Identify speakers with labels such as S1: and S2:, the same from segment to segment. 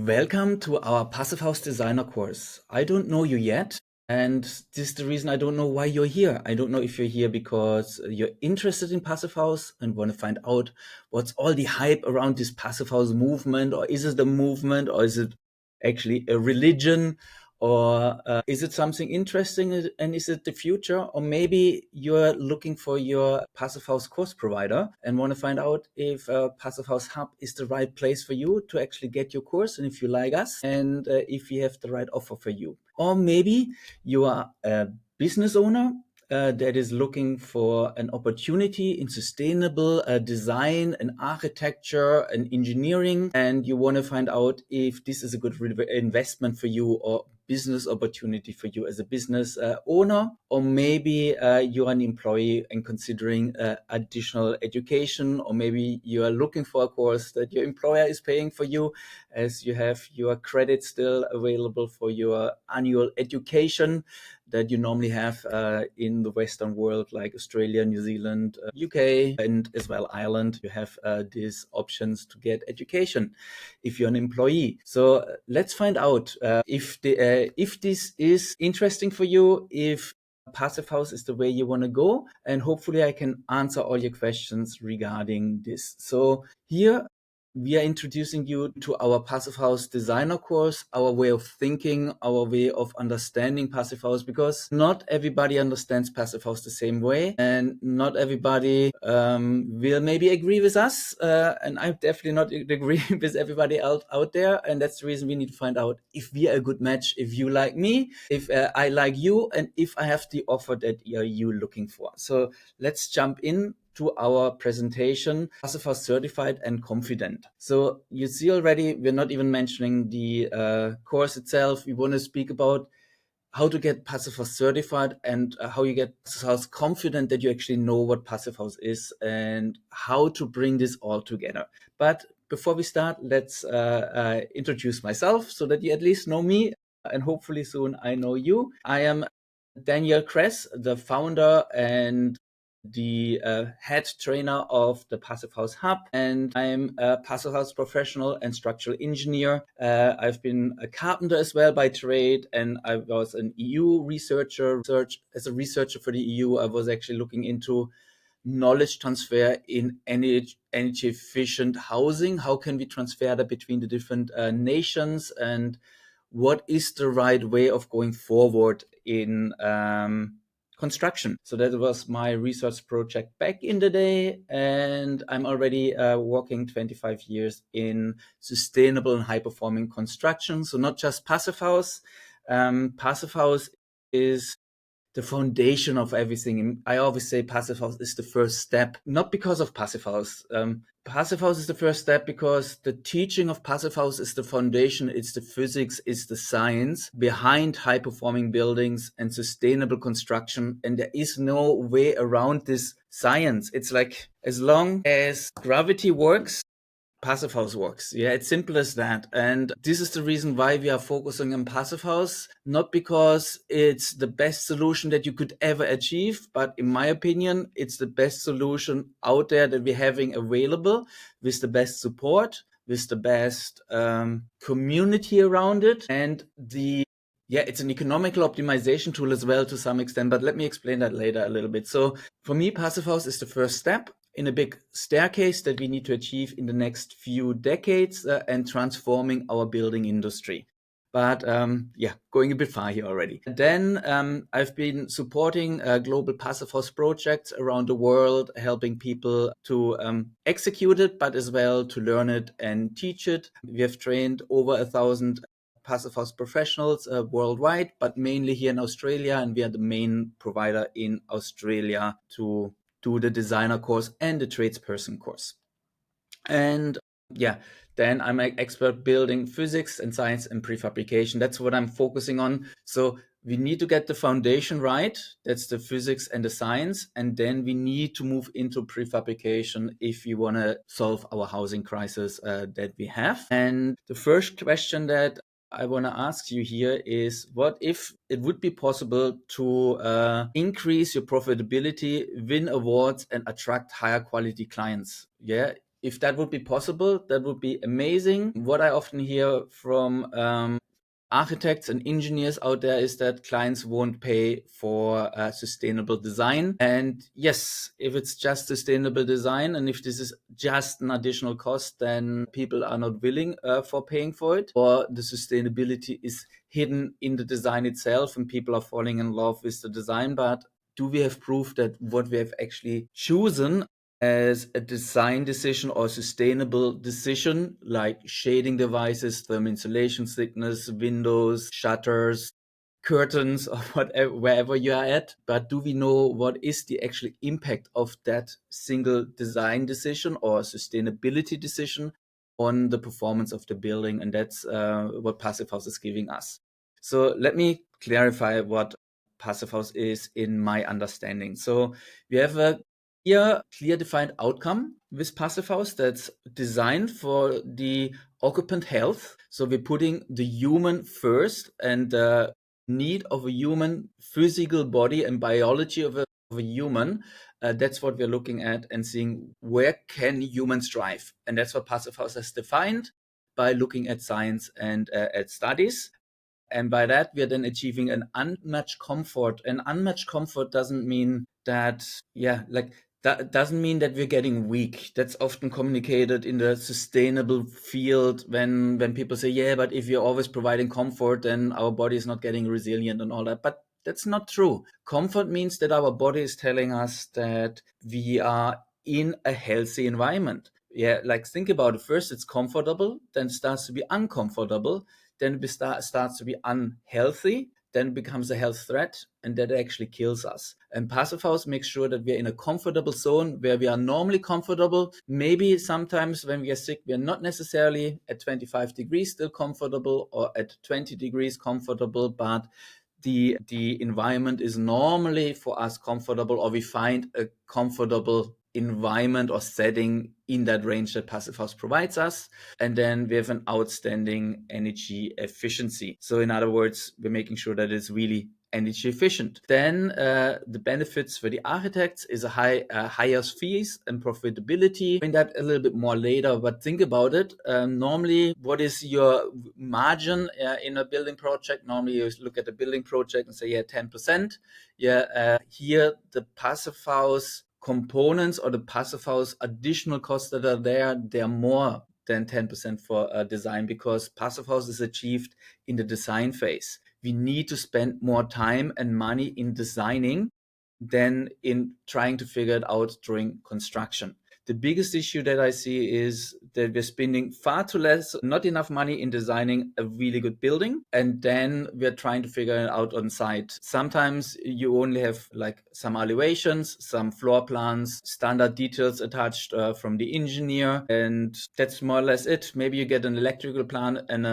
S1: Welcome to our Passivhaus Designer course. I don't know you yet, and this is the reason I don't know why you're here. I don't know if you're here because you're interested in Passivhaus and want to find out what's all the hype around this Passivhaus movement, or is it a movement, or is it actually a religion, or is it something interesting and is it the future? Or maybe you're looking for your Passivhaus course provider and want to find out if Passivhaus Hub is the right place for you to actually get your course, and if you like us, and if we have the right offer for you. Or maybe you are a business owner that is looking for an opportunity in sustainable design and architecture and engineering, and you want to find out if this is a good investment for you or business opportunity for you as a business owner. Or maybe you're an employee and considering additional education, or maybe you are looking for a course that your employer is paying for you, as you have your credit still available for your annual education that you normally have in the Western world, like Australia, New Zealand, UK, and as well Ireland. You have these options to get education if you're an employee. So let's find out if this is interesting for you, if Passivhaus is the way you want to go, and hopefully I can answer all your questions regarding this. So here we are introducing you to our Passivhaus Designer course, our way of thinking, our way of understanding Passivhaus, because not everybody understands Passivhaus the same way, and not everybody will maybe agree with us, and I definitely not agree with everybody else out there, and that's the reason we need to find out if we are a good match, if you like me, if I like you, and if I have the offer that you're looking for. So let's jump in to our presentation, Passivhaus Certified and Confident. So you see already, we're not even mentioning the course itself. We want to speak about how to get Passivhaus certified and how you get Passivhaus confident that you actually know what Passivhaus is and how to bring this all together. But before we start, let's introduce myself so that you at least know me, and hopefully soon I know you. I am Daniel Kress, the founder and the head trainer of the Passivhaus Hub, and I'm a Passivhaus professional and structural engineer. I've been a carpenter as well by trade, and I was an EU researcher. As a researcher for the EU, I was actually looking into knowledge transfer in energy efficient housing. How can we transfer that between the different nations, and what is the right way of going forward in construction? So that was my research project back in the day, and I'm already working 25 years in sustainable and high-performing construction. So not just Passivhaus. Passivhaus is the foundation of everything. I always say Passivhaus is the first step, not because of Passivhaus. Passivhaus is the first step because the teaching of Passivhaus is the foundation. It's the physics, it's the science behind high-performing buildings and sustainable construction. And there is no way around this science. It's like, as long as gravity works, Passivhaus works. Yeah, it's simple as that. And this is the reason why we are focusing on Passivhaus, not because it's the best solution that you could ever achieve, but in my opinion, it's the best solution out there that we're having available, with the best support, with the best community around it, and it's an economical optimization tool as well to some extent, but let me explain that later a little bit. So for me, Passivhaus is the first step in a big staircase that we need to achieve in the next few decades and transforming our building industry. But going a bit far here already. Then I've been supporting global Passivhaus projects around the world, helping people to execute it, but as well to learn it and teach it. We have trained over 1,000 Passivhaus professionals worldwide, but mainly here in Australia, and we are the main provider in Australia to do the designer course and the tradesperson course. And then I'm an expert building physics and science and prefabrication. That's what I'm focusing on. So we need to get the foundation right. That's the physics and the science. And then we need to move into prefabrication if we want to solve our housing crisis that we have. And the first question that I want to ask you here is, what if it would be possible to increase your profitability, win awards, and attract higher quality clients? Yeah, if that would be possible, that would be amazing. What I often hear from architects and engineers out there is that clients won't pay for sustainable design. And yes, if it's just sustainable design and if this is just an additional cost, then people are not willing for paying for it, or the sustainability is hidden in the design itself and people are falling in love with the design. But do we have proof that what we have actually chosen as a design decision or sustainable decision, like shading devices, thermal insulation thickness, windows, shutters, curtains, or whatever, wherever you are at. But do we know what is the actual impact of that single design decision or sustainability decision on the performance of the building? And that's what Passivhaus is giving us. So let me clarify what Passivhaus is in my understanding. So we have a clear defined outcome with Passivhaus that's designed for the occupant health. So we're putting the human first and the need of a human physical body and biology of a human. That's what we're looking at and seeing where can humans thrive. And that's what Passivhaus has defined by looking at science and at studies. And by that, we are then achieving an unmatched comfort. And unmatched comfort doesn't mean that, that doesn't mean that we're getting weak. That's often communicated in the sustainable field when people say, yeah, but if you're always providing comfort, then our body is not getting resilient and all that. But that's not true. Comfort means that our body is telling us that we are in a healthy environment. Yeah, like think about it. First, it's comfortable, then it starts to be uncomfortable, then it starts to be unhealthy, then it becomes a health threat, and that actually kills us. And Passivhaus makes sure that we're in a comfortable zone where we are normally comfortable. Maybe sometimes when we are sick, we're not necessarily at 25 degrees still comfortable or at 20 degrees comfortable, but the environment is normally for us comfortable, or we find a comfortable environment or setting in that range that Passivhaus provides us. And then we have an outstanding energy efficiency. So in other words, we're making sure that it's really energy efficient. Then the benefits for the architects is a higher fees and profitability. I mean that a little bit more later, but think about it. Normally, what is your margin in a building project? Normally, you look at the building project and say, yeah, 10%. Yeah, here the Passivhaus components or the Passivhaus additional costs that are there, they're more than 10% for design, because Passivhaus is achieved in the design phase. We need to spend more time and money in designing than in trying to figure it out during construction. The biggest issue that I see is that we're spending far too less, not enough money in designing a really good building, and then we're trying to figure it out on site. Sometimes you only have like some elevations, some floor plans, standard details attached from the engineer, and that's more or less it. Maybe you get an electrical plan and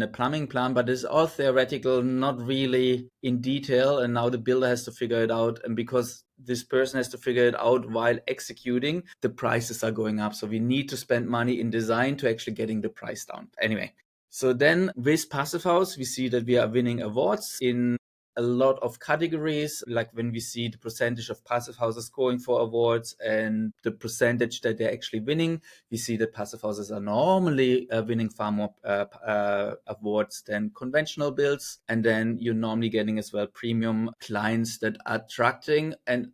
S1: a plumbing plan, but it's all theoretical, not really in detail. And now the builder has to figure it out. And because this person has to figure it out while executing, the prices are going up. So we need to spend money in design to actually getting the price down. Anyway, so then with Passivhaus, we see that we are winning awards in a lot of categories, like when we see the percentage of Passivhauses going for awards and the percentage that they're actually winning, we see that Passivhauses are normally winning far more awards than conventional builds. And then you're normally getting as well premium clients that are attracting and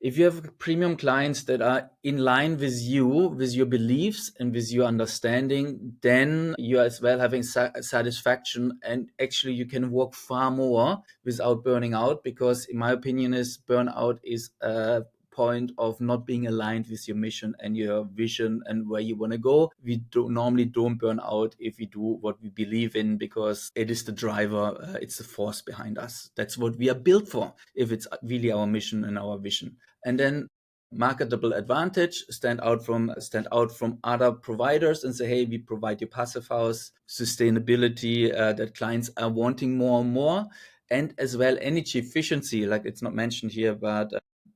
S1: if you have premium clients that are in line with you, with your beliefs and with your understanding, then you are as well having satisfaction, and actually you can work far more without burning out, because in my opinion is burnout is a point of not being aligned with your mission and your vision and where you want to go. We normally don't burn out if we do what we believe in, because it is the driver, it's the force behind us. That's what we are built for, if it's really our mission and our vision. And then marketable advantage, stand out from other providers and say, hey, we provide you Passivhaus, sustainability that clients are wanting more and more, and as well energy efficiency, like it's not mentioned here, but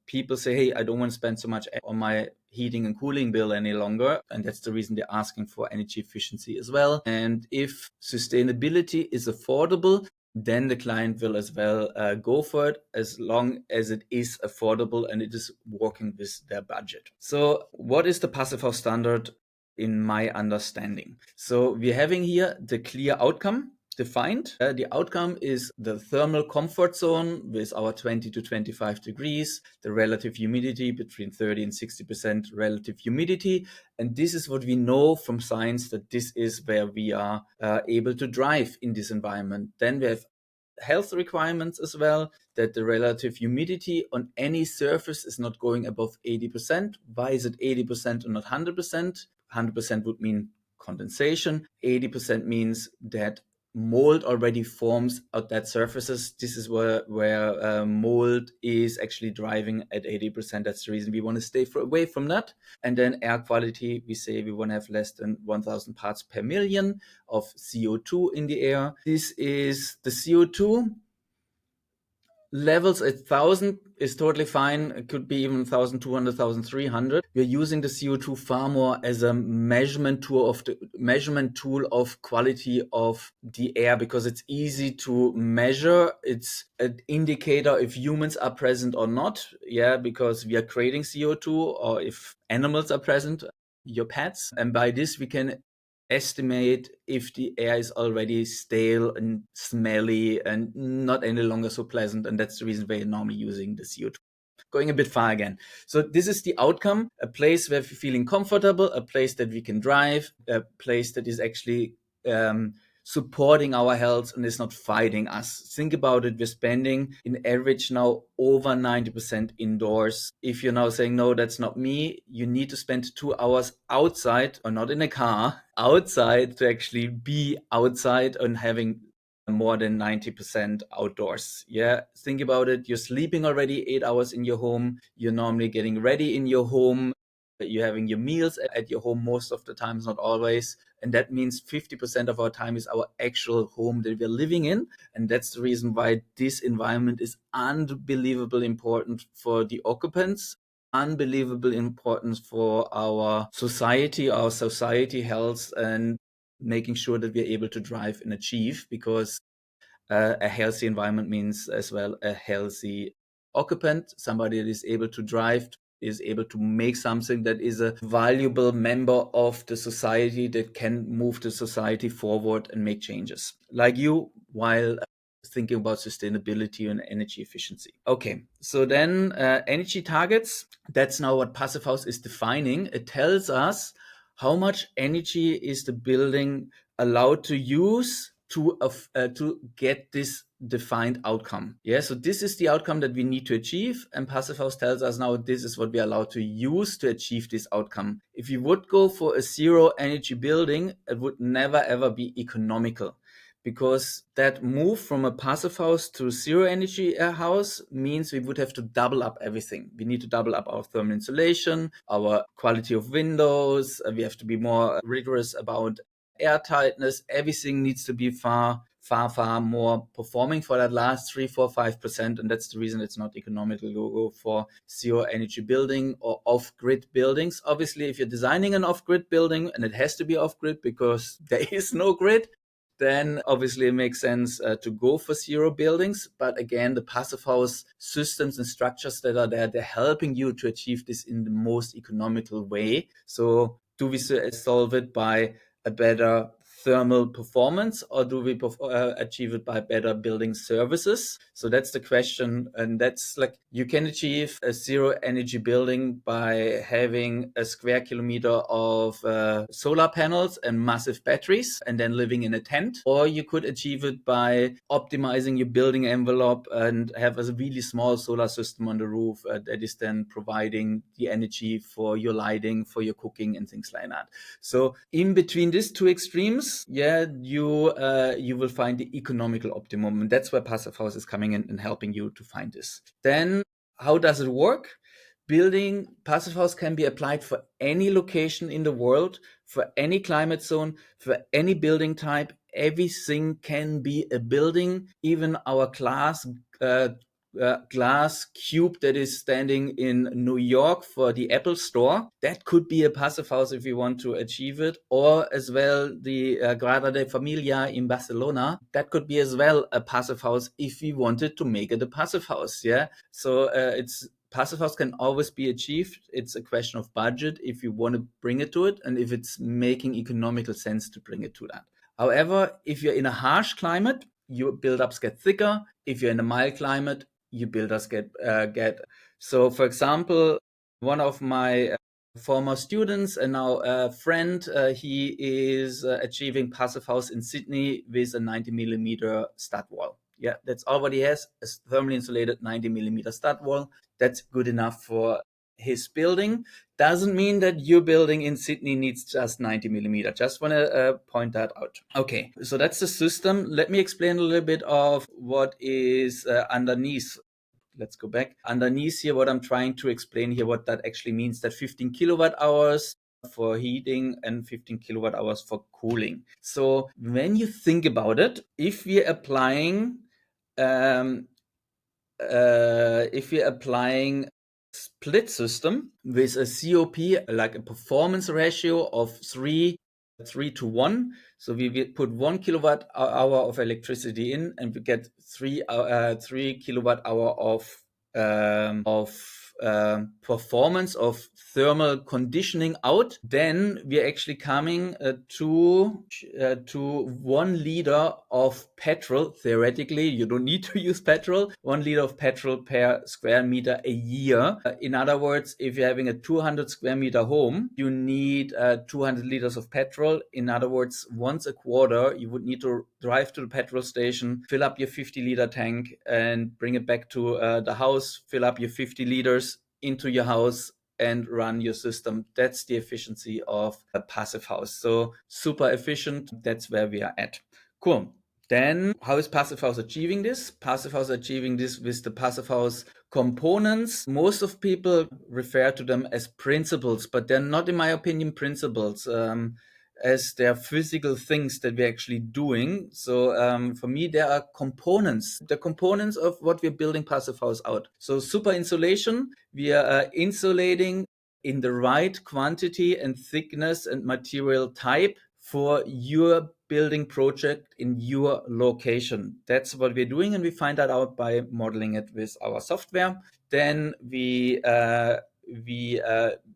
S1: people say, hey, I don't want to spend so much on my heating and cooling bill any longer. And that's the reason they're asking for energy efficiency as well. And if sustainability is affordable, then the client will as well go for it, as long as it is affordable and it is working with their budget. So what is the Passivhaus standard in my understanding? So we're having here the clear outcome defined. The outcome is the thermal comfort zone with our 20 to 25 degrees, the relative humidity between 30 and 60% relative humidity. And this is what we know from science, that this is where we are able to drive in this environment. Then we have health requirements as well, that the relative humidity on any surface is not going above 80%. Why is it 80% and not 100%? 100% would mean condensation. 80% means that mold already forms at that surfaces. This is where mold is actually driving at 80%. That's the reason we want to stay away from that. And then air quality, we say we want to have less than 1,000 parts per million of CO2 in the air. This is the CO2 levels at 1,000 is totally fine. It could be even 1,200, 1,300. We're using the CO2 far more as a measurement tool of quality of the air, because it's easy to measure. It's an indicator if humans are present or not. Yeah, because we are creating CO2, or if animals are present, your pets. And by this, we can estimate if the air is already stale and smelly and not any longer so pleasant. And that's the reason why you're normally using the CO2. Going a bit far again. So this is the outcome, a place where we're feeling comfortable, a place that we can drive, a place that is actually supporting our health and is not fighting us. Think about it. We're spending in average now over 90% indoors. If you're now saying, no, that's not me, you need to spend 2 hours outside, or not in a car, outside, to actually be outside and having more than 90% outdoors. Yeah, think about it. You're sleeping already 8 hours in your home. You're normally getting ready in your home. You're having your meals at your home most of the times, not always. And that means 50% of our time is our actual home that we're living in. And that's the reason why this environment is unbelievably important for the occupants, unbelievable importance for our society health, and making sure that we're able to drive and achieve, because a healthy environment means as well a healthy occupant, somebody that is able to drive, is able to make something that is a valuable member of the society, that can move the society forward and make changes, like you, while thinking about sustainability and energy efficiency. Okay, so then energy targets, that's now what Passivhaus is defining. It tells us how much energy is the building allowed to use to get this defined outcome. Yeah, so this is the outcome that we need to achieve, and Passivhaus tells us now this is what we are allowed to use to achieve this outcome. If you would go for a zero energy building, it would never ever be economical, because that move from a passive house to zero energy house means we would have to double up everything. We need to double up our thermal insulation, our quality of windows. We have to be more rigorous about air tightness. Everything needs to be far more performing for that last 3, 4, 5%. And that's the reason it's not economical to go for zero energy building or off-grid buildings. Obviously, if you're designing an off-grid building, and it has to be off-grid because there is no grid, then obviously it makes sense to go for zero buildings. But again, the passive house systems and structures that are there, they're helping you to achieve this in the most economical way. So do we solve it by a better thermal performance, or do we achieve it by better building services? So that's the question. And that's like, you can achieve a zero energy building by having a square kilometer of solar panels and massive batteries and then living in a tent. Or you could achieve it by optimizing your building envelope and have a really small solar system on the roof that is then providing the energy for your lighting, for your cooking and things like that. So in between these two extremes, you will find the economical optimum, and that's where Passivhaus is coming in and helping you to find this. Then, how does it work? Building Passivhaus can be applied for any location in the world, for any climate zone, for any building type. Everything can be a building. Even our class glass cube that is standing in New York for the Apple store. That could be a passive house if you want to achieve it. Or as well, the Grada de Familia in Barcelona. That could be as well a passive house if we wanted to make it a passive house. Yeah. So passive house can always be achieved. It's a question of budget if you want to bring it to it and if it's making economical sense to bring it to that. However, if you're in a harsh climate, your build-ups get thicker. If you're in a mild climate, your build-ups get. So, for example, one of my former students and now a friend, he is achieving passive house in Sydney with a 90 millimeter stud wall. Yeah, that's all what he has, a thermally insulated 90 millimeter stud wall. That's good enough for his building. Doesn't mean that your building in Sydney needs just 90 millimeter. Just want to point that out. Okay, so that's the system. Let me explain a little bit of what is underneath. Let's go back. Underneath here, what I'm trying to explain here, what that actually means, that 15 kilowatt hours for heating and 15 kilowatt hours for cooling. So when you think about it, if we're applying split system with a COP, like a performance ratio of 3 to 1. So we put 1 kilowatt hour of electricity in and we get 3 kilowatt hour of performance of thermal conditioning out, then we're actually coming to 1 liter of petrol. Theoretically, you don't need to use petrol. 1 liter of petrol per square meter a year. In other words, if you're having a 200 square meter home, you need 200 liters of petrol. In other words, once a quarter, you would need to drive to the petrol station, fill up your 50-liter tank and bring it back to the house, fill up your 50 liters into your house and run your system. That's the efficiency of a passive house. So super efficient. That's where we are at. Cool. Then how is Passive House achieving this? Passive House achieving this with the Passive House components. Most of people refer to them as principles, but they're not, in my opinion, principles. As they're physical things that we're actually doing. So for me, there are components, the components of what we're building Passive House out. So super insulation, we are insulating in the right quantity and thickness and material type for your building project in your location. That's what we're doing, and we find that out by modeling it with our software. Then we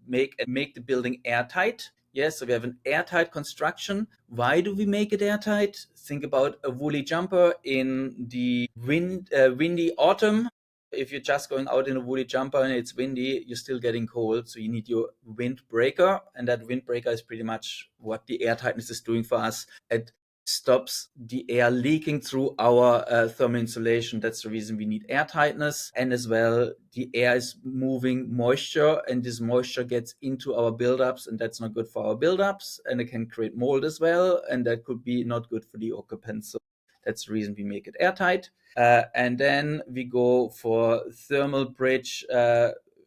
S1: make the building airtight. Yes, so we have an airtight construction. Why do we make it airtight? Think about a woolly jumper in the windy autumn. If you're just going out in a woolly jumper and it's windy, you're still getting cold. So you need your windbreaker, and that windbreaker is pretty much what the airtightness is doing for us. It stops the air leaking through our thermal insulation. That's the reason we need air tightness. And as well, the air is moving moisture, and this moisture gets into our buildups, and that's not good for our buildups, and it can create mold as well, and that could be not good for the occupants. So that's the reason we make it airtight. And then we go for thermal bridge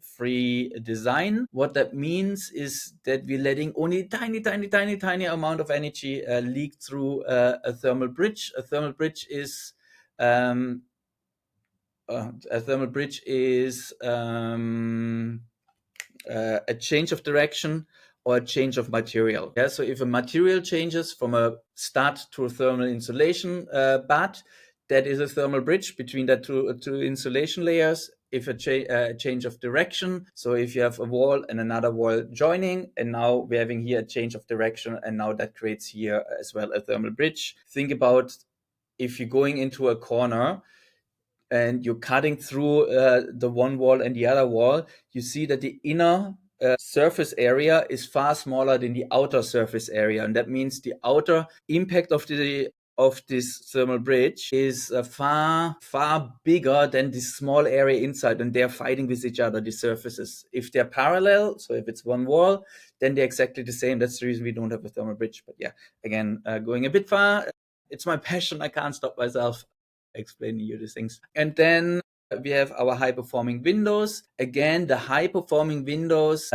S1: free design. What that means is that we're letting only tiny amount of energy leak through a thermal bridge. A thermal bridge is a change of direction or a change of material. Yeah, so if a material changes from a stud to a thermal insulation batt, that is a thermal bridge between the two insulation layers. If a change of direction, so if you have a wall and another wall joining, and now we're having here a change of direction, and now that creates here as well a thermal bridge. Think about if you're going into a corner and you're cutting through the one wall and the other wall, you see that the inner surface area is far smaller than the outer surface area, and that means the outer impact of this thermal bridge is far bigger than this small area inside, and they're fighting with each other, the surfaces. If they're parallel, so if it's one wall, then they're exactly the same. That's the reason we don't have a thermal bridge. But yeah, again, going a bit far, it's my passion. I can't stop myself explaining you these things. And then we have our high performing windows. Again, the high performing windows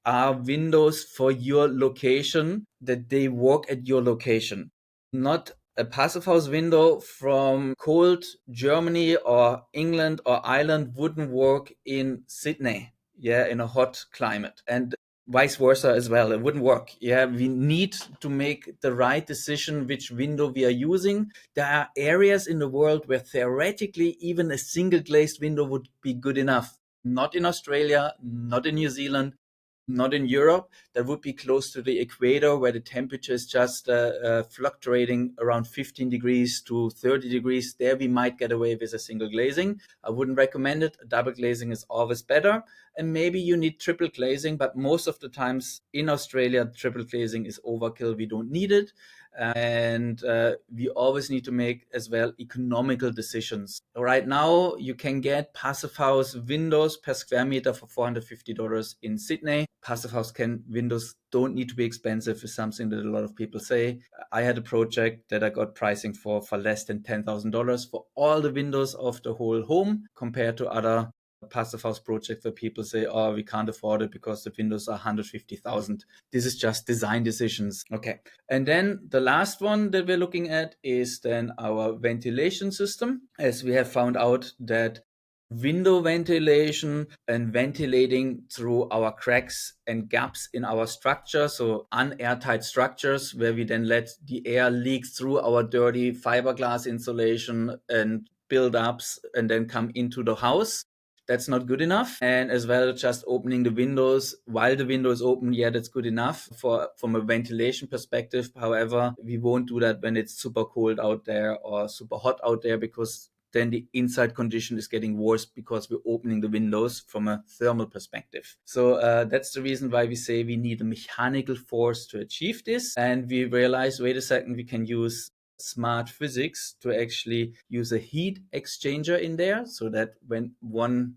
S1: are windows for your location, that they work at your location. Not a passive house window from cold Germany or England or Ireland wouldn't work in Sydney, yeah, in a hot climate. And vice versa as well. It wouldn't work. Yeah, we need to make the right decision which window we are using. There are areas in the world where theoretically even a single glazed window would be good enough. Not in Australia, not in New Zealand, not in Europe. That would be close to the equator where the temperature is just fluctuating around 15 degrees to 30 degrees. There we might get away with a single glazing. I wouldn't recommend it. A double glazing is always better. And maybe you need triple glazing, but most of the times in Australia, triple glazing is overkill. We don't need it. And we always need to make as well economical decisions. Right now, you can get passive house windows per square meter for $450 in Sydney. Passive house windows don't need to be expensive, is something that a lot of people say. I had a project that I got pricing for less than $10,000 for all the windows of the whole home, compared to other passive house project where people say, oh, we can't afford it because the windows are 150,000. This is just design decisions. Okay. And then the last one that we're looking at is then our ventilation system. As we have found out that window ventilation and ventilating through our cracks and gaps in our structure, so unairtight structures where we then let the air leak through our dirty fiberglass insulation and build-ups and then come into the house. That's not good enough. And as well, just opening the windows while the window is open, yeah, that's good enough from a ventilation perspective. However, we won't do that when it's super cold out there or super hot out there, because then the inside condition is getting worse because we're opening the windows from a thermal perspective. So that's the reason why we say we need a mechanical force to achieve this. And we realize, wait a second, we can use smart physics to actually use a heat exchanger in there, so that when one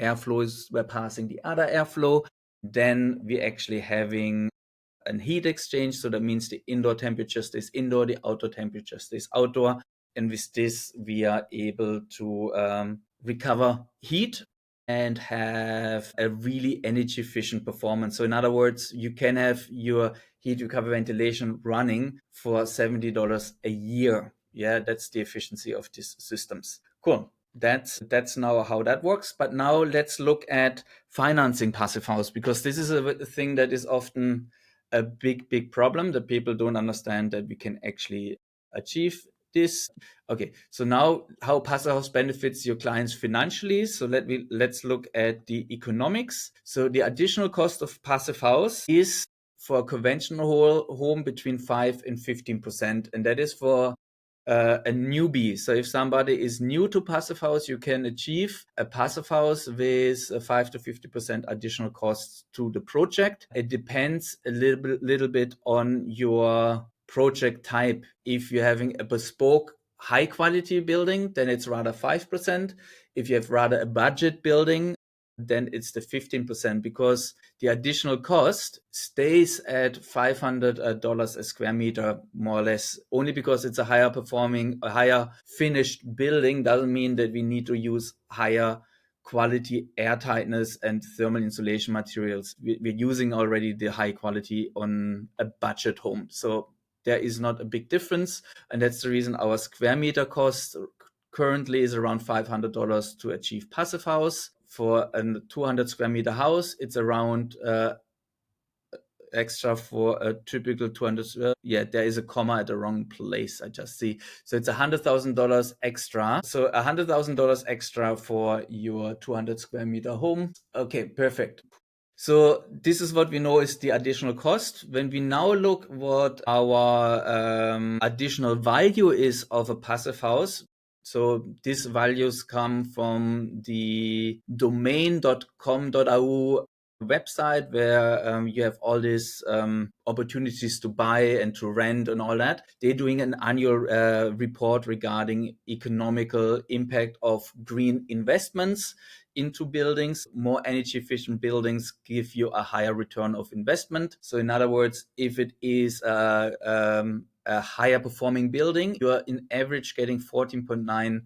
S1: airflow is we're passing the other airflow, then we're actually having a heat exchange. So that means the indoor temperature stays indoor, the outdoor temperature stays outdoor. And with this, we are able to recover heat and have a really energy efficient performance. So in other words, you can have your heat recovery ventilation running for $70 a year. Yeah, that's the efficiency of these systems. Cool. That's now how that works. But now let's look at financing passive house, because this is a thing that is often a big problem, that people don't understand that we can actually achieve this. Okay, so now how passive house benefits your clients financially. So let's look at the economics. So the additional cost of passive house is for a conventional home between 5 and 15%, and that is for a newbie. So if somebody is new to passive house, you can achieve a passive house with a 5 to 50% additional costs to the project. It depends a little bit on your project type. If you're having a bespoke high quality building, then it's rather 5%. If you have rather a budget building, then it's the 15%, because the additional cost stays at $500 a square meter, more or less. Only because it's a higher performing, a higher finished building doesn't mean that we need to use higher quality air tightness and thermal insulation materials. We're using already the high quality on a budget home. So there is not a big difference. And that's the reason our square meter cost currently is around $500 to achieve passive house. For a 200 square meter house, it's around extra for a typical 200. Yeah, there is a comma at the wrong place, I just see. So it's $100,000 extra. So $100,000 extra for your 200 square meter home. Okay, perfect. So this is what we know is the additional cost. When we now look what our additional value is of a passive house, so these values come from the domain.com.au website, where you have all these opportunities to buy and to rent and all that. They're doing an annual report regarding economical impact of green investments into buildings. More energy efficient buildings give you a higher return of investment. So in other words, if it is a higher performing building, you are in average getting 14.9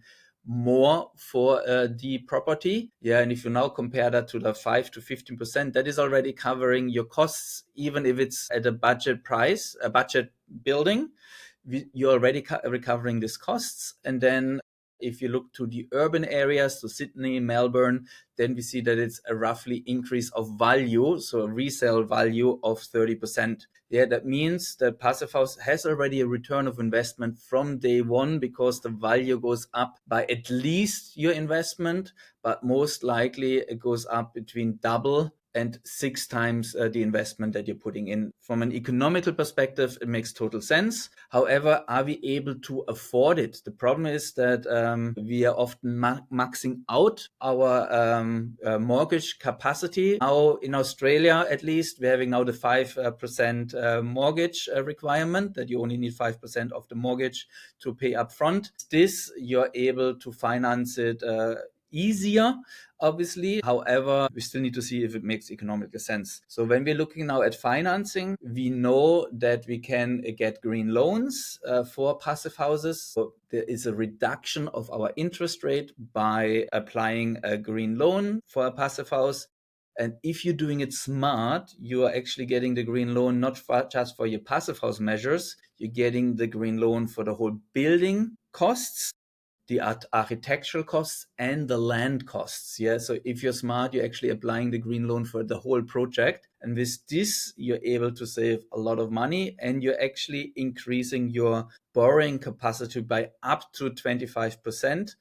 S1: more for the property. Yeah, and if you now compare that to the 5 to 15%, that is already covering your costs, even if it's at a budget price, a budget building. you're already recovering these costs. And then if you look to the urban areas, so Sydney, Melbourne, then we see that it's a roughly increase of value, so a resale value of 30%. Yeah, that means that Passivhaus has already a return of investment from day one, because the value goes up by at least your investment, but most likely it goes up between double and 6 times the investment that you're putting in. From an economical perspective, it makes total sense. However, are we able to afford it? The problem is that we are often maxing out our mortgage capacity. Now in Australia, at least, we're having now the 5% mortgage requirement, that you only need 5% of the mortgage to pay upfront. This, you're able to finance it easier, obviously. However, we still need to see if it makes economical sense. So when we're looking now at financing, we know that we can get green loans for passive houses. So there is a reduction of our interest rate by applying a green loan for a passive house. And if you're doing it smart, you are actually getting the green loan not just for your passive house measures, you're getting the green loan for the whole building costs, the architectural costs, and the land costs. Yeah. So if you're smart, you're actually applying the green loan for the whole project. And with this, you're able to save a lot of money, and you're actually increasing your borrowing capacity by up to 25%.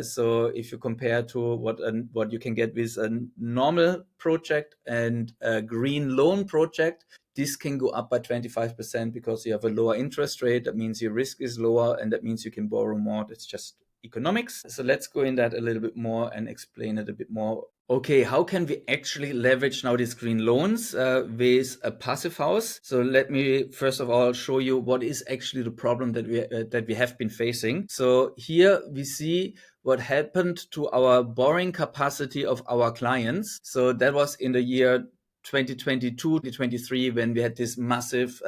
S1: So if you compare to what you can get with a normal project and a green loan project, this can go up by 25% because you have a lower interest rate. That means your risk is lower, and that means you can borrow more. That's just economics. So let's go in that a little bit more and explain it a bit more. Okay, how can we actually leverage now these green loans with a passive house? So let me first of all show you what is actually the problem that we have been facing. So here we see what happened to our borrowing capacity of our clients. So that was in the year 2022, 2023, when we had this massive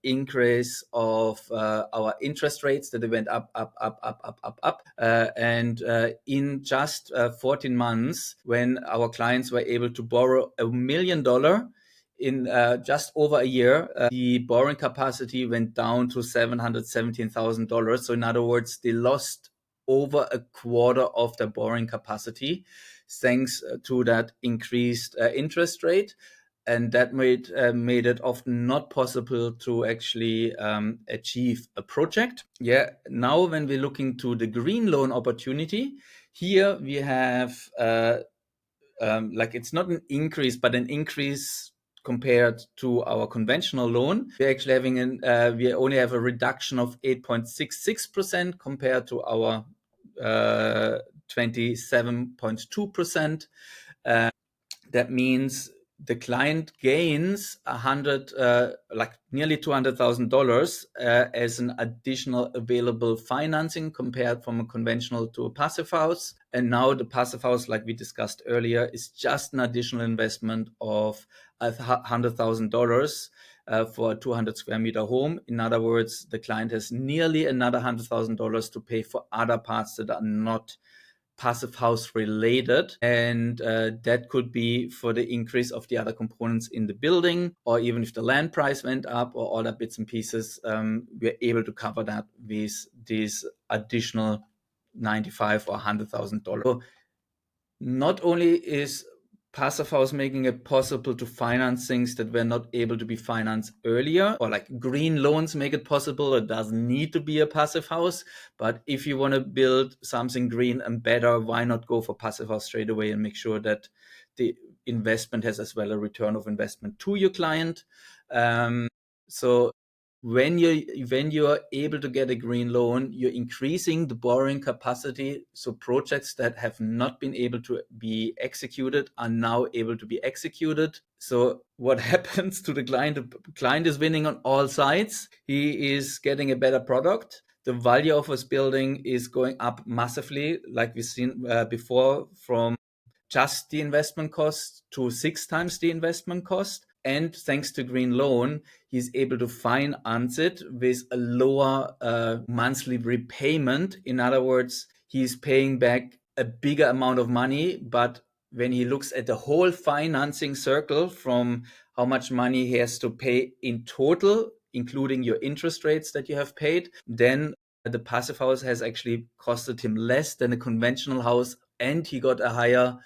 S1: increase of our interest rates, that they went up. And in just 14 months, when our clients were able to borrow $1 million in just over a year, the borrowing capacity went down to $717,000. So in other words, they lost over a quarter of the borrowing capacity, thanks to that increased interest rate. And that made it often not possible to actually achieve a project. Yeah. Now, when we're looking to the green loan opportunity, here we have it's not an increase, but an increase compared to our conventional loan. We're actually having we only have a reduction of 8.66% compared to our 27.2%. That means the client gains nearly $200,000 as an additional available financing compared from a conventional to a passive house. And now the passive house, like we discussed earlier, is just an additional investment of $100,000 for a 200 square meter home. In other words, the client has nearly another $100,000 to pay for other parts that are not passive house related, and that could be for the increase of the other components in the building, or even if the land price went up, or other bits and pieces, we're able to cover that with this additional $95,000 or $100,000. So not only is passive house making it possible to finance things that were not able to be financed earlier, or like green loans make it possible. It doesn't need to be a passive house, but if you want to build something green and better, why not go for passive house straight away and make sure that the investment has as well a return of investment to your client. So when you're able to get a green loan, you're increasing the borrowing capacity. So projects that have not been able to be executed are now able to be executed. So what happens to the client? The client is winning on all sides. He is getting a better product. The value of his building is going up massively, like we've seen before, from just the investment cost to 6 times the investment cost. And thanks to green loan, he's able to finance it with a lower monthly repayment. In other words, he's paying back a bigger amount of money. But when he looks at the whole financing circle, from how much money he has to pay in total including your interest rates that you have paid, then the passive house has actually costed him less than a conventional house, and he got a higher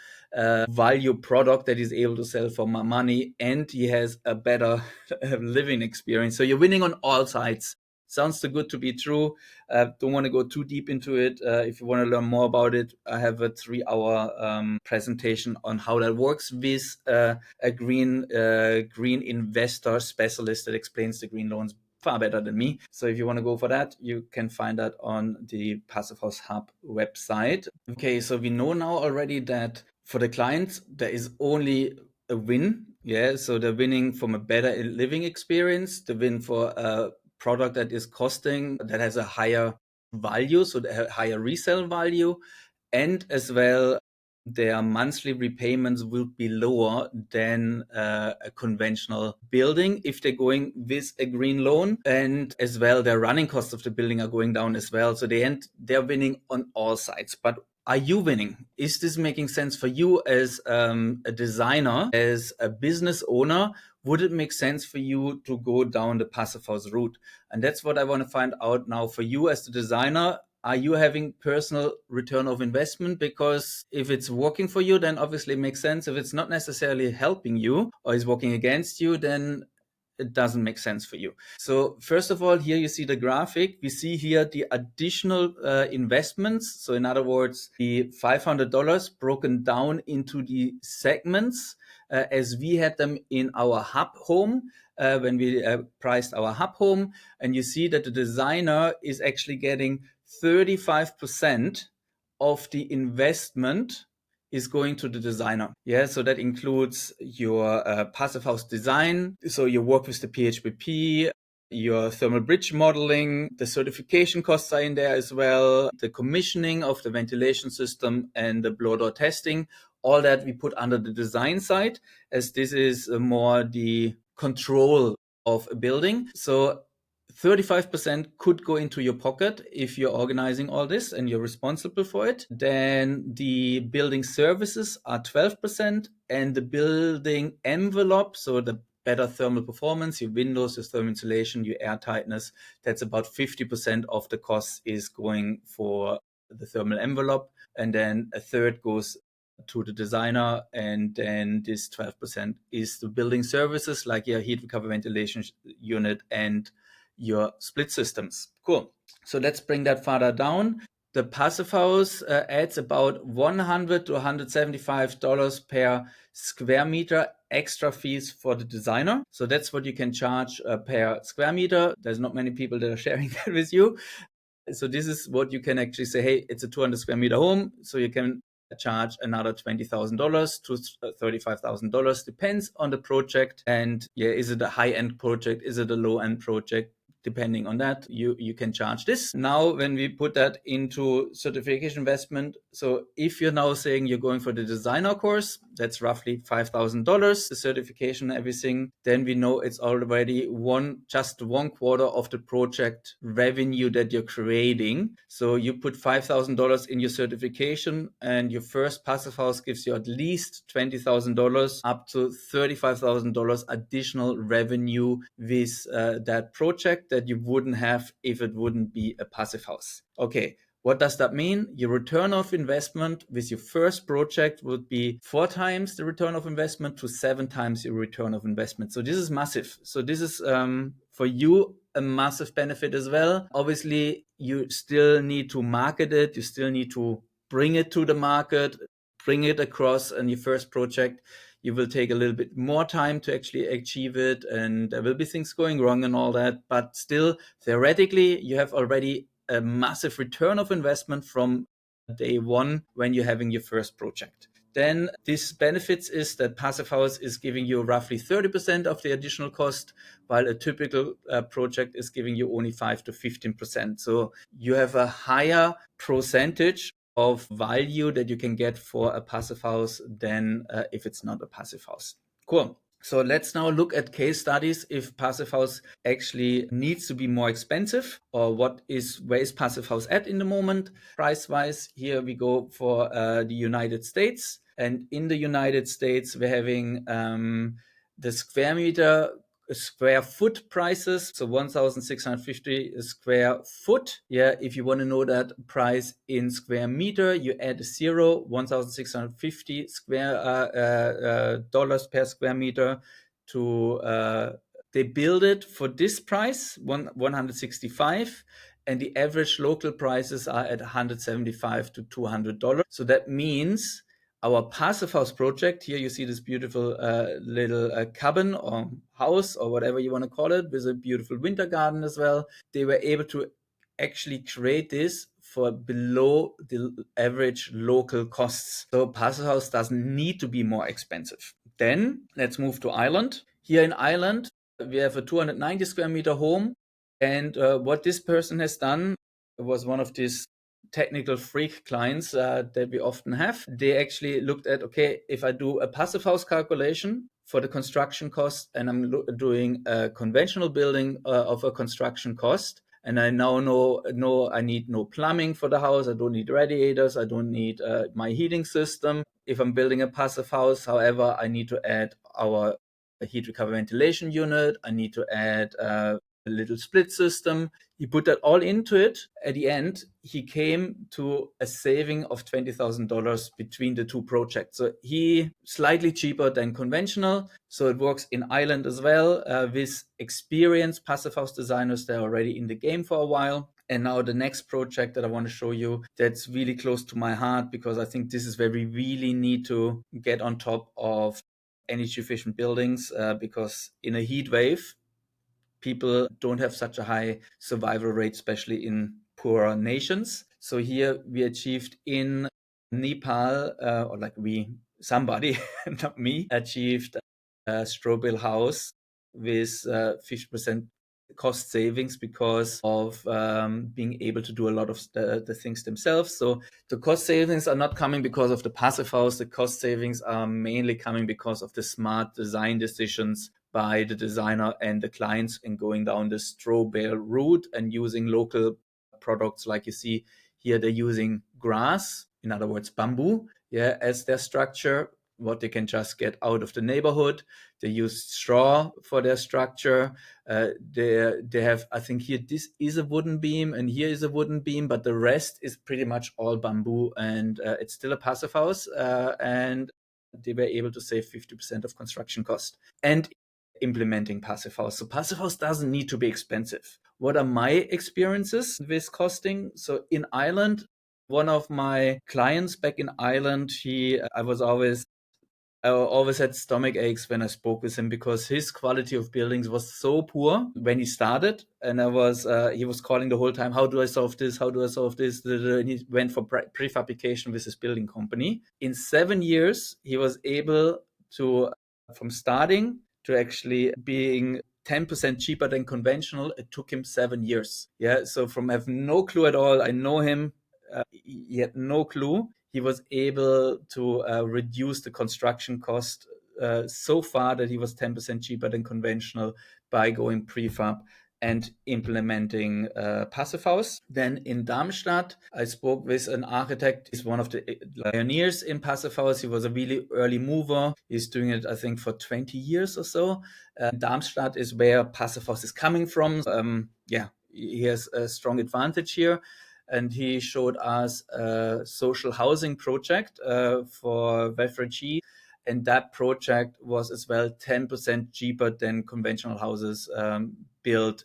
S1: value product that he's able to sell for more money, and he has a better living experience. So you're winning on all sides. Sounds too good to be true. Don't want to go too deep into it. If you want to learn more about it, I have a 3-hour presentation on how that works with a green investor specialist that explains the green loans far better than me. So if you want to go for that, you can find that on the Passive House Hub website. Okay, so we know now already that for the clients, there is only a win. Yeah, so they're winning from a better living experience, the win for a product that is costing, that has a higher value, so the higher resale value, and as well their monthly repayments will be lower than a conventional building if they're going with a green loan, and as well their running costs of the building are going down as well. So they're winning on all sides. But are you winning? Is this making sense for you as a designer, as a business owner? Would it make sense for you to go down the passive house route? And that's what I want to find out now for you as the designer. Are you having personal return of investment? Because if it's working for you, then obviously it makes sense. If it's not necessarily helping you or is working against you, then it doesn't make sense for you. So first of all, here you see the graphic. We see here the additional investments. So in other words, the $500 broken down into the segments as we had them in our hub home when we priced our hub home. And you see that the designer is actually getting 35% of the investment is going to the designer. Yeah, so that includes your passive house design. So you work with the PHPP, your thermal bridge modeling, the certification costs are in there as well, the commissioning of the ventilation system and the blow door testing. All that we put under the design side, as this is more the control of a building. So 35% could go into your pocket if you're organizing all this and you're responsible for it. Then the building services are 12%, and the building envelope, so the better thermal performance, your windows, your thermal insulation, your air tightness, that's about 50% of the cost is going for the thermal envelope. And then a third goes to the designer, and then this 12% is the building services like your heat recovery ventilation unit and your split systems. Cool. So let's bring that further down. The passive house adds about $100 to $175 per square meter extra fees for the designer. So that's what you can charge per square meter. There's not many people that are sharing that with you. So this is what you can actually say, hey, it's a 200 square meter home. So you can charge another $20,000 to $35,000, depends on the project. And yeah, is it a high-end project? Is it a low-end project? Depending on that, you can charge this. Now, when we put that into certification investment, so if you're now saying you're going for the designer course, that's roughly $5,000, the certification and everything, then we know it's already just one quarter of the project revenue that you're creating. So you put $5,000 in your certification, and your first passive house gives you at least $20,000 up to $35,000 additional revenue with that project that you wouldn't have if it wouldn't be a passive house. Okay, what does that mean? Your return of investment with your first project would be 4 times the return of investment to 7 times your return of investment. So this is massive. So this is for you a massive benefit as well. Obviously, you still need to market it. You still need to bring it to the market, bring it across in your first project. You will take a little bit more time to actually achieve it, and there will be things going wrong and all that. But still, theoretically, you have already a massive return of investment from day one when you're having your first project. Then this benefits is that passive house is giving you roughly 30% of the additional cost, while a typical project is giving you only 5 to 15%. So you have a higher percentage of value that you can get for a passive house than if it's not a passive house. Cool. So let's now look at case studies if passive house actually needs to be more expensive, or where is passive house at in the moment price wise. Here we go for the United States, and in the United States we're having the square meter square foot prices. So 1,650 square foot. Yeah, if you want to know that price in square meter, you add a zero, 1,650 square dollars per square meter to they build it for this price, 165, and the average local prices are at $175 to $200. So that means our Passive House project, here you see this beautiful little cabin or house or whatever you want to call it, with a beautiful winter garden as well. They were able to actually create this for below the average local costs. So Passive House doesn't need to be more expensive. Then let's move to Ireland. Here in Ireland, we have a 290 square meter home. And what this person has done was one of these technical freak clients that we often have. They actually looked at, okay, if I do a passive house calculation for the construction cost and I'm doing a conventional building of a construction cost, and I now know I need no plumbing for the house, I don't need radiators, I don't need my heating system. If I'm building a passive house, however, I need to add our heat recover ventilation unit, I need to add a little split system. He put that all into it. At the end, he came to a saving of $20,000 between the two projects. So he slightly cheaper than conventional. So it works in Ireland as well with experienced passive house designers. They're already in the game for a while. And now the next project that I want to show you, that's really close to my heart, because I think this is where we really need to get on top of energy efficient buildings, because in a heat wave, people don't have such a high survival rate, especially in poorer nations. So here we achieved in Nepal, somebody, not me, achieved a straw bale house with 50% cost savings because of being able to do a lot of the things themselves. So the cost savings are not coming because of the passive house. The cost savings are mainly coming because of the smart design decisions by the designer and the clients, and going down the straw bale route and using local products. Like you see here, they're using grass, in other words, bamboo, as their structure, what they can just get out of the neighborhood. They use straw for their structure. They have, I think here, this is a wooden beam and here is a wooden beam, but the rest is pretty much all bamboo, and it's still a passive house, and they were able to save 50% of construction cost. And implementing passive house. So passive house doesn't need to be expensive. What are my experiences with costing? So in Ireland, one of my clients back in Ireland, I always had stomach aches when I spoke with him, because his quality of buildings was so poor when he started. And he was calling the whole time, how do I solve this? How do I solve this? And he went for prefabrication with his building company. In 7 years, he was able to, from starting to actually being 10% cheaper than conventional, it took him 7 years. Yeah. So from having no clue at all, I know him, he had no clue. He was able to reduce the construction cost so far that he was 10% cheaper than conventional by going prefab and implementing Passive House. Then in Darmstadt, I spoke with an architect. He's one of the pioneers in Passive House. He was a really early mover. He's doing it, I think, for 20 years or so. Darmstadt is where Passive House is coming from. He has a strong advantage here. And he showed us a social housing project for refugees. And that project was as well 10% cheaper than conventional houses built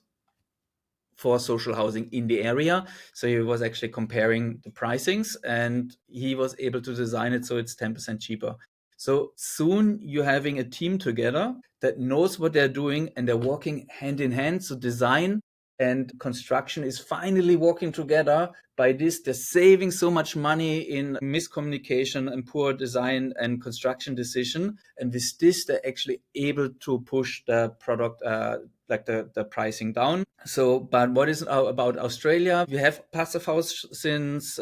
S1: for social housing in the area. So he was actually comparing the pricings, and he was able to design it so it's 10% cheaper. So soon you're having a team together that knows what they're doing, and they're working hand in hand. So design and construction is finally working together. By this, they're saving so much money in miscommunication and poor design and construction decision. And with this, they're actually able to push the product, the pricing down. So, but what is about Australia? We have Passive House since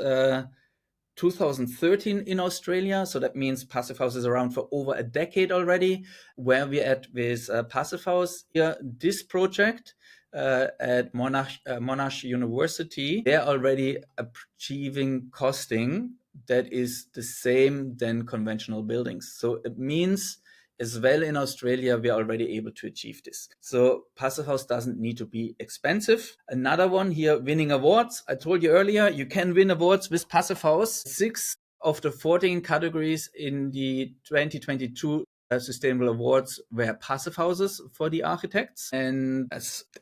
S1: 2013 in Australia. So that means Passive House is around for over a decade already. Where we're at with Passive House here, this project at Monash University, they're already achieving costing that is the same than conventional buildings. So it means as well in Australia, we are already able to achieve this. So Passivhaus doesn't need to be expensive. Another one here, winning awards. I told you earlier, you can win awards with Passivhaus. 6 of the 14 categories in the 2022 sustainable awards were passive houses for the architects. And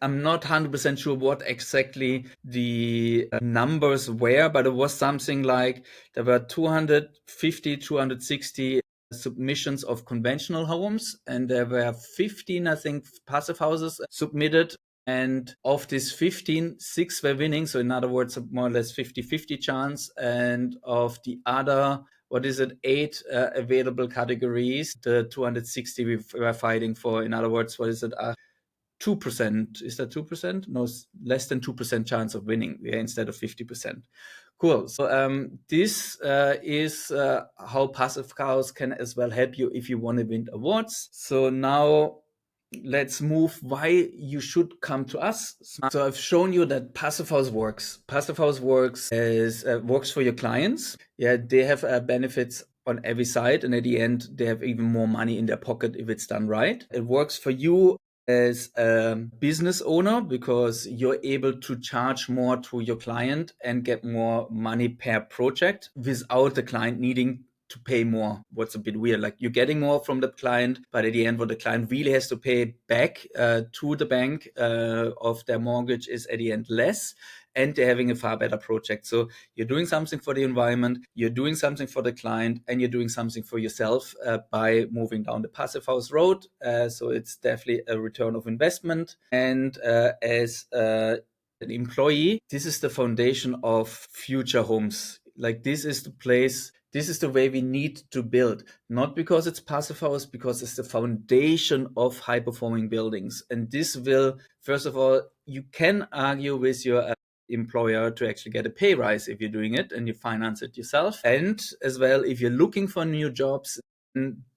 S1: I'm not 100% sure what exactly the numbers were, but it was something like there were 250, 260 submissions of conventional homes, and there were 15, I think, passive houses submitted. And of these 15, 6 were winning. So in other words, more or less 50-50 chance. And of the other, 8 available categories, the 260 we were fighting for. In other words, 2%? Is that 2%? No, less than 2% chance of winning instead of 50%. Cool. So this is how Passivhaus can as well help you if you want to win awards. So now let's move why you should come to us. So I've shown you that Passivhaus works. Passivhaus works for your clients. Yeah, they have benefits on every side, and at the end, they have even more money in their pocket if it's done right. It works for you as a business owner because you're able to charge more to your client and get more money per project without the client needing to pay more. What's a bit weird, like you're getting more from the client, but at the end what the client really has to pay back to the bank of their mortgage is at the end less, and they're having a far better project. So you're doing something for the environment, you're doing something for the client, and you're doing something for yourself by moving down the Passivhaus road. So it's definitely a return of investment. And as an employee, this is the foundation of future homes. Like this is the place, this is the way we need to build, not because it's Passivhaus, because it's the foundation of high performing buildings. And this will, first of all, you can argue with your employer to actually get a pay rise if you're doing it and you finance it yourself. And as well, if you're looking for new jobs,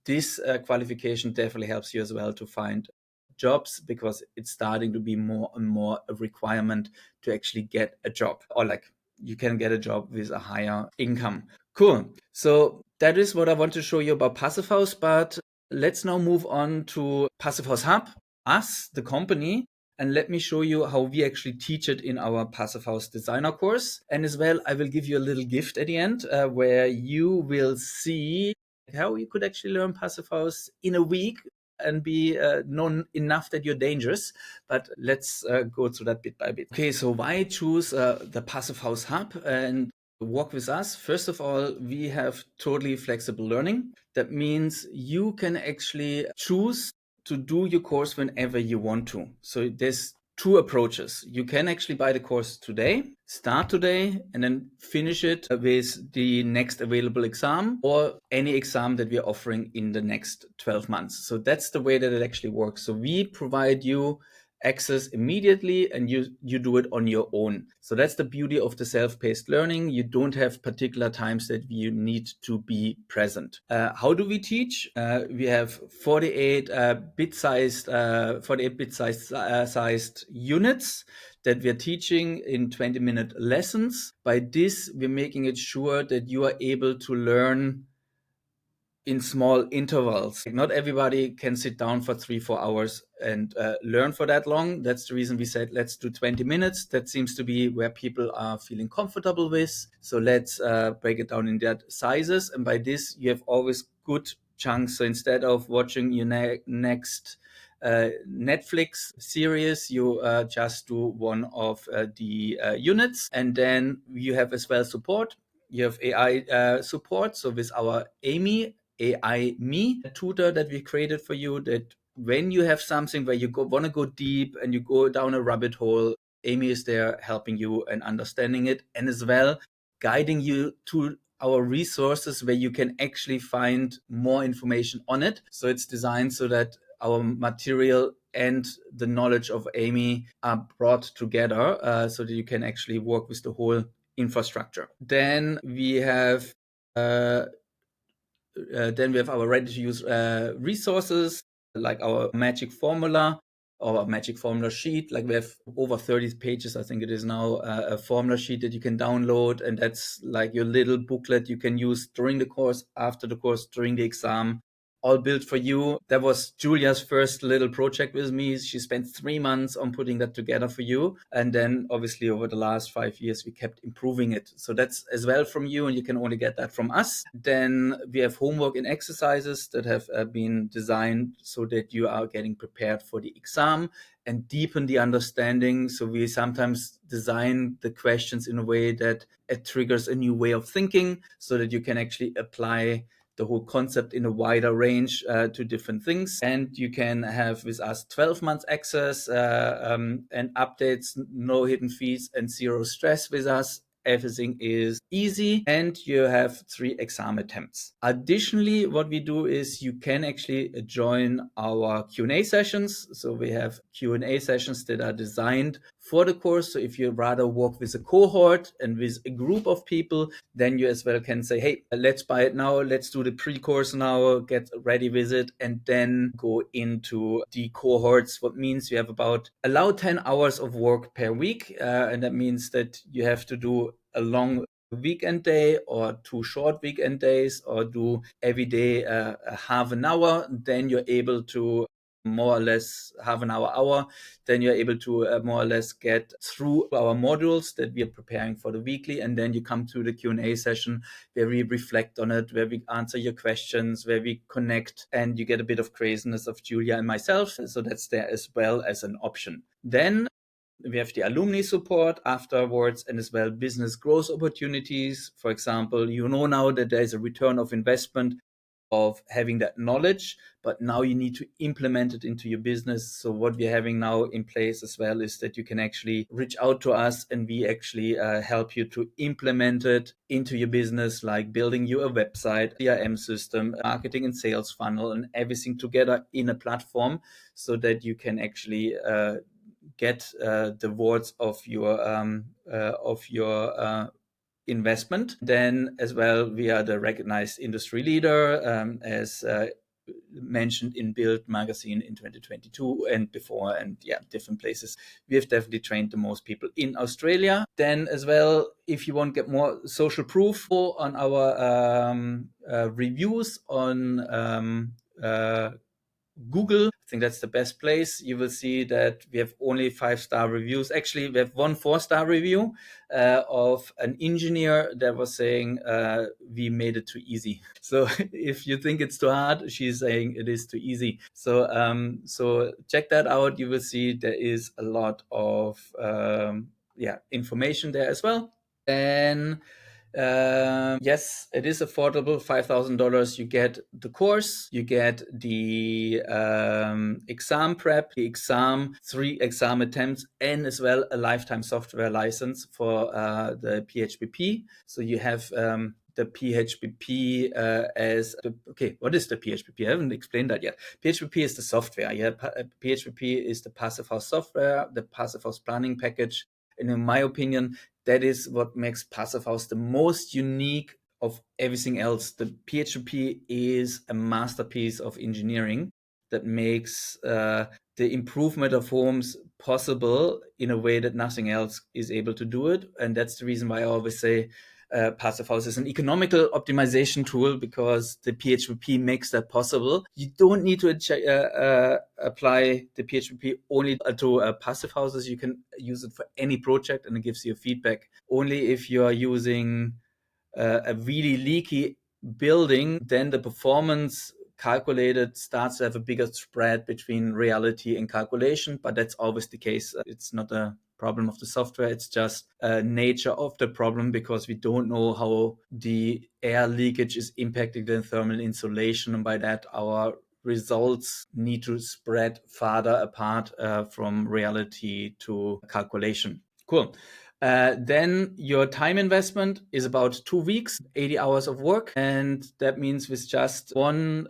S1: this qualification definitely helps you as well to find jobs, because it's starting to be more and more a requirement to actually get a job, or like you can get a job with a higher income. Cool. So that is what I want to show you about Passivhaus, but let's now move on to Passivhaus Hub, us, the company, and let me show you how we actually teach it in our Passivhaus Designer course. And as well, I will give you a little gift at the end where you will see how you could actually learn Passivhaus in a week and be known enough that you're dangerous. But let's go through that bit by bit. Okay, so why choose the Passivhaus Hub and work with us? First of all, we have totally flexible learning. That means you can actually choose to do your course whenever you want to. So there's 2 approaches. You can actually buy the course today, start today, and then finish it with the next available exam or any exam that we are offering in the next 12 months. So that's the way that it actually works. So we provide you access immediately and you do it on your own. So that's the beauty of the self-paced learning. You don't have particular times that you need to be present. How do we teach? We have 48 bit-sized units that we're teaching in 20-minute lessons. By this, we're making it sure that you are able to learn in small intervals. Not everybody can sit down for 3-4 hours and learn for that long. That's the reason we said, let's do 20 minutes. That seems to be where people are feeling comfortable with. So let's break it down in that sizes. And by this, you have always good chunks. So instead of watching your next Netflix series, you just do one of the units. And then you have as well support. You have AI support. So with our Amy, AI Me tutor that we created for you, that when you have something where you want to go deep and you go down a rabbit hole, Amy is there helping you and understanding it, and as well guiding you to our resources where you can actually find more information on it. So it's designed so that our material and the knowledge of Amy are brought together so that you can actually work with the whole infrastructure. Then we have our ready-to-use resources, like our magic formula or magic formula sheet. Like we have over 30 pages, I think it is now, a formula sheet that you can download. And that's like your little booklet you can use during the course, after the course, during the exam. all built for you. That was Julia's first little project with me. She spent 3 months on putting that together for you. And then obviously over the last 5 years, we kept improving it. So that's as well from you, and you can only get that from us. Then we have homework and exercises that have been designed so that you are getting prepared for the exam and deepen the understanding. So we sometimes design the questions in a way that it triggers a new way of thinking so that you can actually apply the whole concept in a wider range to different things. And you can have with us 12 months access and updates, no hidden fees and zero stress with us. Everything is easy, and you have 3 exam attempts. Additionally, what we do is you can actually join our Q&A sessions. So we have Q&A sessions that are designed for the course. So if you rather work with a cohort and with a group of people, then you as well can say, hey, let's buy it now. Let's do the pre-course now, get ready with it, and then go into the cohorts. What means you have allow 10 hours of work per week. And that means that you have to do a long weekend day or 2 short weekend days, or do every day a half an hour. Then you're able to more or less half an hour, then you're able to more or less get through our modules that we are preparing for the weekly. And then you come to the Q&A session where we reflect on it, where we answer your questions, where we connect, and you get a bit of craziness of Julia and myself. So that's there as well as an option. Then we have the alumni support afterwards, and as well business growth opportunities. For example, you know now that there is a return of investment of having that knowledge, but now you need to implement it into your business. So what we're having now in place as well is that you can actually reach out to us, and we actually help you to implement it into your business, like building you a website, CRM system, marketing and sales funnel, and everything together in a platform so that you can actually get the rewards of your investment. Then as well, we are the recognized industry leader, as mentioned in Build magazine in 2022 and before, and different places. We have definitely trained the most people in Australia. Then as well, if you want to get more social proof on our reviews on Google, I think that's the best place. You will see that we have only 5-star reviews. Actually, we have 1 4-star review of an engineer that was saying we made it too easy. So if you think it's too hard, she's saying it is too easy. So so check that out. You will see there is a lot of information there as well. And yes, it is affordable. $5,000. You get the course, you get the exam prep, the exam, 3 exam attempts, and as well a lifetime software license for the PHPP. So you have the PHPP as what is the PHPP? I haven't explained that yet. PHPP is the software. PHPP is the Passivhaus software, the Passivhaus planning package. And in my opinion, that is what makes Passivhaus the most unique of everything else. The PHPP is a masterpiece of engineering that makes the improvement of homes possible in a way that nothing else is able to do it. And that's the reason why I always say Passivhaus is an economical optimization tool, because the PHPP makes that possible. You don't need to apply the PHPP only to passive houses. You can use it for any project, and it gives you feedback. Only if you are using a really leaky building, then the performance calculated starts to have a bigger spread between reality and calculation. But that's always the case. It's not a problem of the software. It's just nature of the problem, because we don't know how the air leakage is impacting the thermal insulation, and by that our results need to spread farther apart from reality to calculation. Cool. Then your time investment is about 2 weeks, 80 hours of work. And that means with just one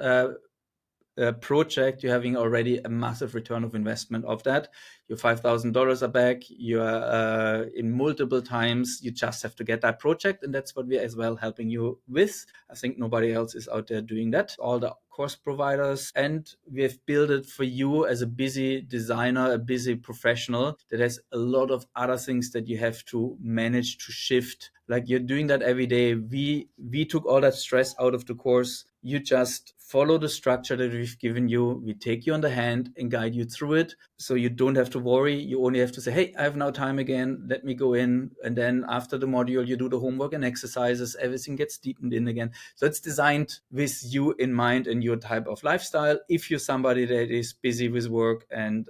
S1: project, you're having already a massive return of investment of that. Your $5,000 are back. You're in multiple times. You just have to get that project. And that's what we're as well helping you with. I think nobody else is out there doing that. All the course providers, and we've built it for you as a busy designer, a busy professional that has a lot of other things that you have to manage to shift, Like you're doing that every day. We took all that stress out of the course. You just follow the structure that we've given you. We take you on the hand and guide you through it. So you don't have to worry. You only have to say, hey, I have now time again. Let me go in. And then after the module, you do the homework and exercises. Everything gets deepened in again. So it's designed with you in mind and your type of lifestyle. If you're somebody that is busy with work and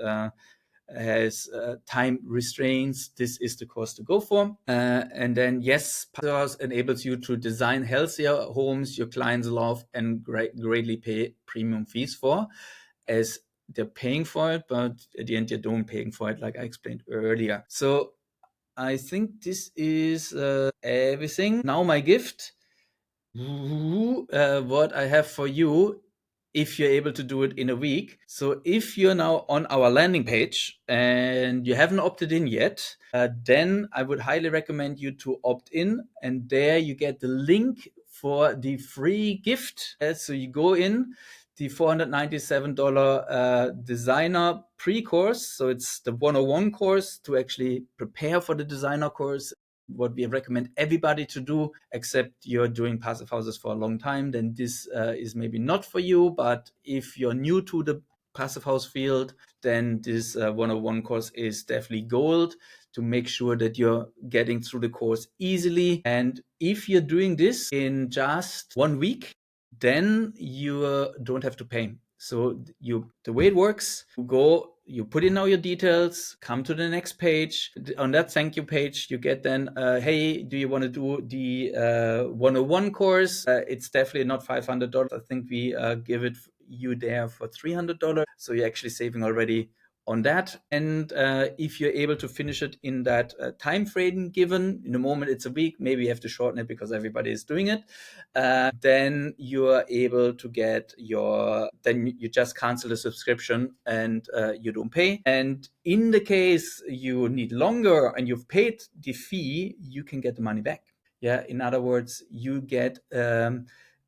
S1: has time restraints, this is the course to go for. And then, yes, Passivhaus enables you to design healthier homes your clients love and greatly pay premium fees for, as they're paying for it, but at the end, you don't paying for it, like I explained earlier. So I think this is everything. Now my gift. What I have for you, if you're able to do it in a week. So if you're now on our landing page and you haven't opted in yet, then I would highly recommend you to opt in, and there you get the link for the free gift. So you go in, the $497 designer pre-course. So it's the 101 course to actually prepare for the designer course. What we recommend everybody to do, except you're doing passive houses for a long time, then this is maybe not for you. But if you're new to the passive house field, then this 101 course is definitely gold to make sure that you're getting through the course easily. And if you're doing this in just 1 week, then you don't have to pay. So the way it works, you put in all your details, come to the next page. On that thank you page, you get then, hey, do you want to do the 101 course? It's definitely not $500. I think we give it you there for $300. So you're actually saving already on that. And if you're able to finish it in that time frame given, in the moment it's a week, maybe you have to shorten it because everybody is doing it, then you're able to get then you just cancel the subscription and you don't pay. And in the case you need longer and you've paid the fee, you can get the money back. Yeah, in other words, you get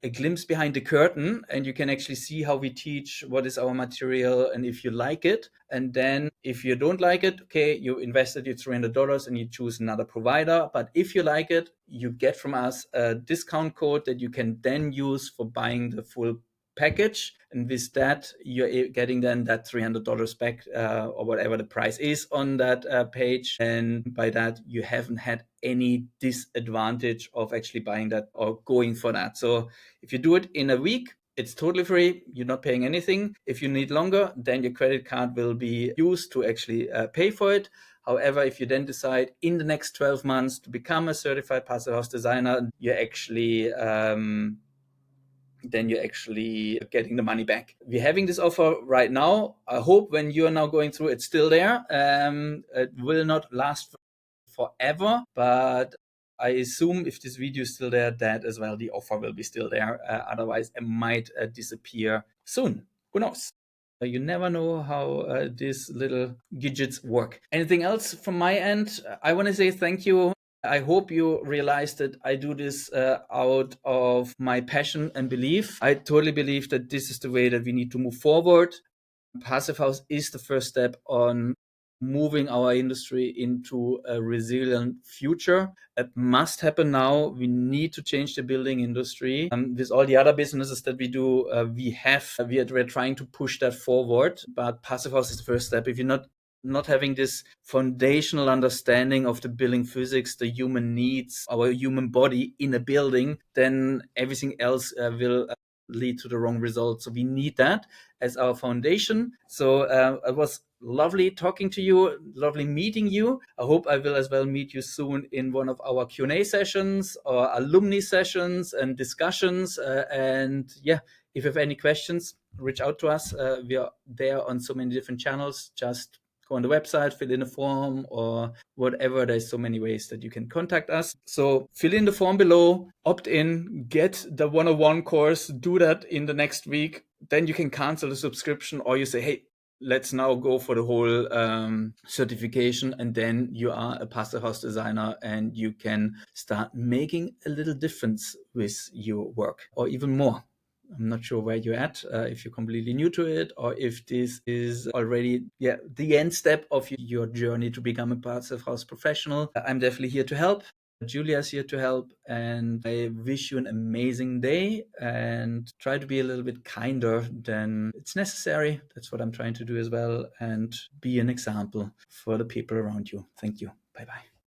S1: a glimpse behind the curtain, and you can actually see how we teach, what is our material, and if you like it. And then if you don't like it, okay, you invested your $300 and you choose another provider. But if you like it, you get from us a discount code that you can then use for buying the full package. And with that, you're getting then that $300 back, or whatever the price is on that page. And by that, you haven't had any disadvantage of actually buying that or going for that. So if you do it in a week, it's totally free. You're not paying anything. If you need longer, then your credit card will be used to actually pay for it. However, if you then decide in the next 12 months to become a certified passive house designer, you're actually getting the money back. We're having this offer right now. I hope when you're now going through, it's still there. It will not last forever, but I assume if this video is still there, that as well, the offer will be still there. Otherwise, it might disappear soon. Who knows? You never know how these little gadgets work. Anything else from my end? I want to say thank you. I hope you realize that I do this out of my passion and belief. I totally believe that this is the way that we need to move forward. Passive House is the first step on moving our industry into a resilient future. It must happen now. We need to change the building industry. With all the other businesses that we do, we're trying to push that forward. But Passive House is the first step. If you're not having this foundational understanding of the building physics, the human needs, our human body in a building, then everything else will lead to the wrong results. So we need that as our foundation. So it was lovely talking to you, lovely meeting you. I hope I will as well meet you soon in one of our Q&A sessions or alumni sessions and discussions. And yeah, if you have any questions, reach out to us. We are there on so many different channels. Just go on the website, fill in a form or whatever. There's so many ways that you can contact us. So fill in the form below, opt in, get the 101 course, do that in the next week. Then you can cancel the subscription, or you say, hey, let's now go for the whole certification. And then you are a passive house designer and you can start making a little difference with your work, or even more. I'm not sure where you're at, if you're completely new to it, or if this is already the end step of your journey to become a passive house professional. I'm definitely here to help. Julia's here to help, and I wish you an amazing day, and try to be a little bit kinder than it's necessary. That's what I'm trying to do as well, and be an example for the people around you. Thank you. Bye-bye.